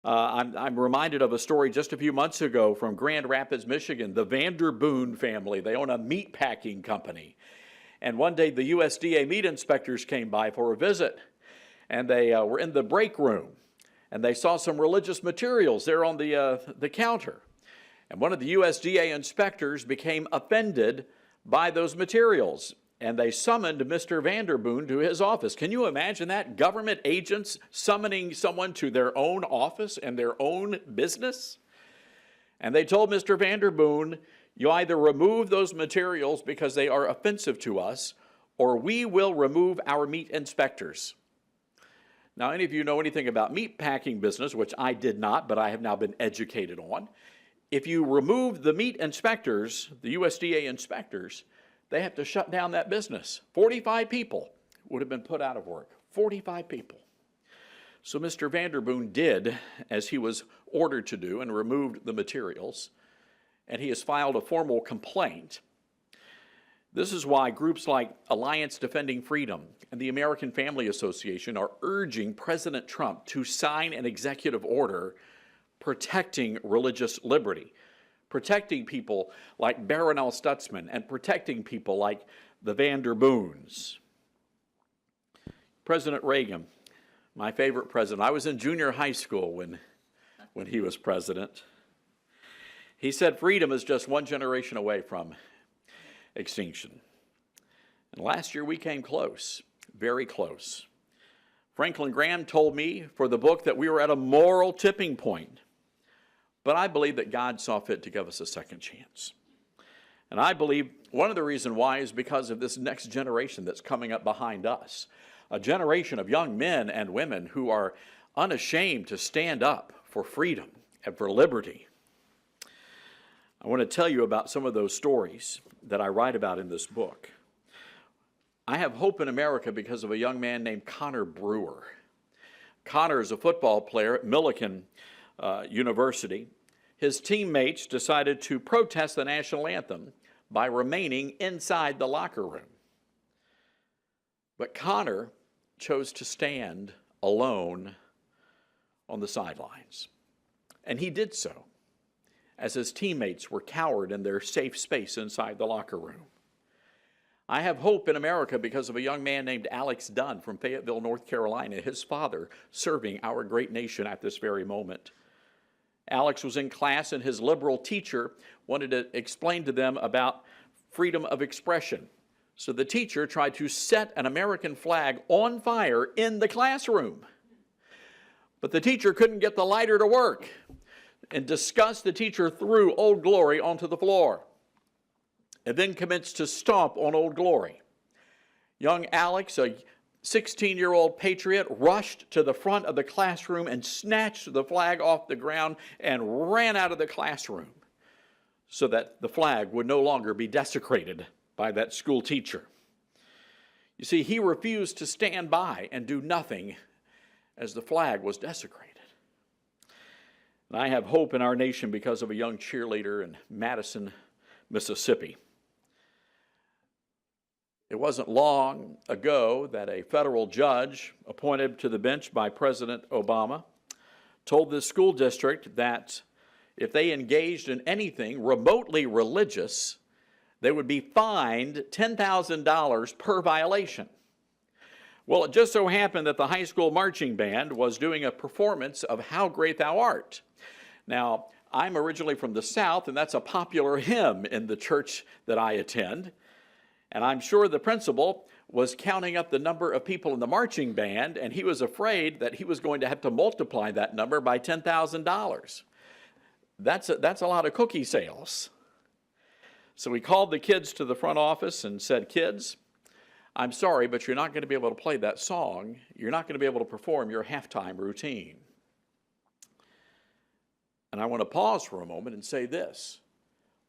I'm reminded of a story just a few months ago from Grand Rapids, Michigan. The Vanderboon family, they own a meat packing company. And one day the USDA meat inspectors came by for a visit, and they were in the break room, and they saw some religious materials there on the counter. And one of the USDA inspectors became offended by those materials, and they summoned Mr. Vanderboon to his office. Can you imagine that? Government agents summoning someone to their own office and their own business? And they told Mr. Vanderboon, you either remove those materials because they are offensive to us, or we will remove our meat inspectors. Now, any of you know anything about meat packing business, which I did not, but I have now been educated on. If you remove the meat inspectors, the USDA inspectors, they have to shut down that business. 45 people would have been put out of work. 45 people. So Mr. Vanderboon did as he was ordered to do and removed the materials, and he has filed a formal complaint. This is why groups like Alliance Defending Freedom and the American Family Association are urging President Trump to sign an executive order protecting religious liberty, protecting people like Baronel Stutzman, and protecting people like the Vanderboons. President Reagan, my favorite president. I was in junior high school when he was president. He said freedom is just one generation away from extinction. And last year we came close, very close. Franklin Graham told me for the book that we were at a moral tipping point. But I believe that God saw fit to give us a second chance. And I believe one of the reasons why is because of this next generation that's coming up behind us. A generation of young men and women who are unashamed to stand up for freedom and for liberty. I want to tell you about some of those stories that I write about in this book. I have hope in America because of a young man named Connor Brewer. Connor is a football player at Millikan University. His teammates decided to protest the national anthem by remaining inside the locker room. But Connor chose to stand alone on the sidelines. And he did so as his teammates were cowered in their safe space inside the locker room. I have hope in America because of a young man named Alex Dunn from Fayetteville, North Carolina, his father serving our great nation at this very moment. Alex was in class and his liberal teacher wanted to explain to them about freedom of expression. So the teacher tried to set an American flag on fire in the classroom. But the teacher couldn't get the lighter to work. In disgust, the teacher threw Old Glory onto the floor and then commenced to stomp on Old Glory. Young Alex, a 16-year-old patriot, rushed to the front of the classroom and snatched the flag off the ground and ran out of the classroom so that the flag would no longer be desecrated by that school teacher. You see, he refused to stand by and do nothing as the flag was desecrated. And I have hope in our nation because of a young cheerleader in Madison, Mississippi. It wasn't long ago that a federal judge appointed to the bench by President Obama told this school district that if they engaged in anything remotely religious, they would be fined $10,000 per violation. Well, it just so happened that the high school marching band was doing a performance of How Great Thou Art. Now, I'm originally from the South, and that's a popular hymn in the church that I attend. And I'm sure the principal was counting up the number of people in the marching band, and he was afraid that he was going to have to multiply that number by $10,000. That's a lot of cookie sales. So we called the kids to the front office and said, kids, I'm sorry, but you're not going to be able to play that song. You're not going to be able to perform your halftime routine. And I want to pause for a moment and say this.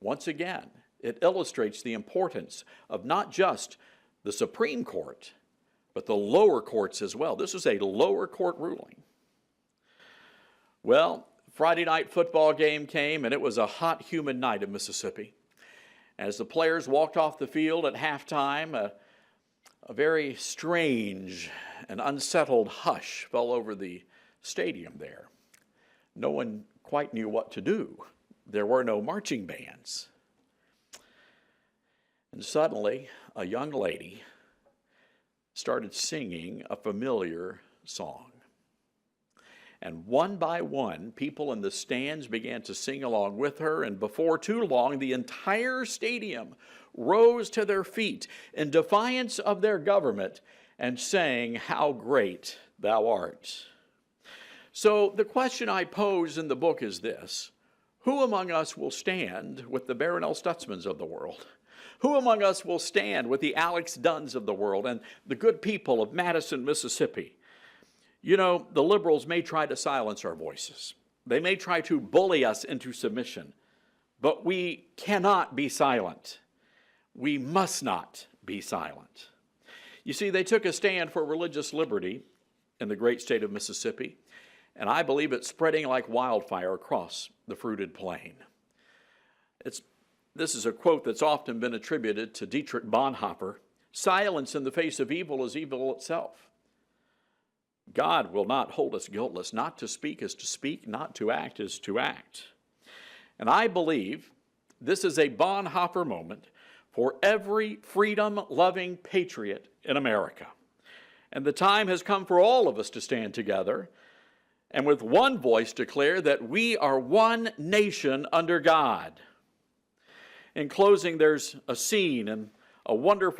Once again, it illustrates the importance of not just the Supreme Court, but the lower courts as well. This is a lower court ruling. Well, Friday night football game came, and it was a hot, humid night in Mississippi. As the players walked off the field at halftime, a very strange and unsettled hush fell over the stadium there. no one quite knew what to do. There were no marching bands. And suddenly, a young lady started singing a familiar song. And one by one, people in the stands began to sing along with her, and before too long, the entire stadium rose to their feet in defiance of their government and sang, "How great thou art." So the question I pose in the book is this: who among us will stand with the Barronelle Stutzmans of the world? Who among us will stand with the Alex Dunns of the world and the good people of Madison, Mississippi? You know, the liberals may try to silence our voices. They may try to bully us into submission, but we cannot be silent. We must not be silent. You see, they took a stand for religious liberty in the great state of Mississippi, and I believe it's spreading like wildfire across the fruited plain. This is a quote that's often been attributed to Dietrich Bonhoeffer: "Silence in the face of evil is evil itself." God will not hold us guiltless. Not to speak is to speak, not to act is to act. And I believe this is a Bonhoeffer moment for every freedom-loving patriot in America. And the time has come for all of us to stand together and with one voice declare that we are one nation under God. In closing, there's a scene in a wonderful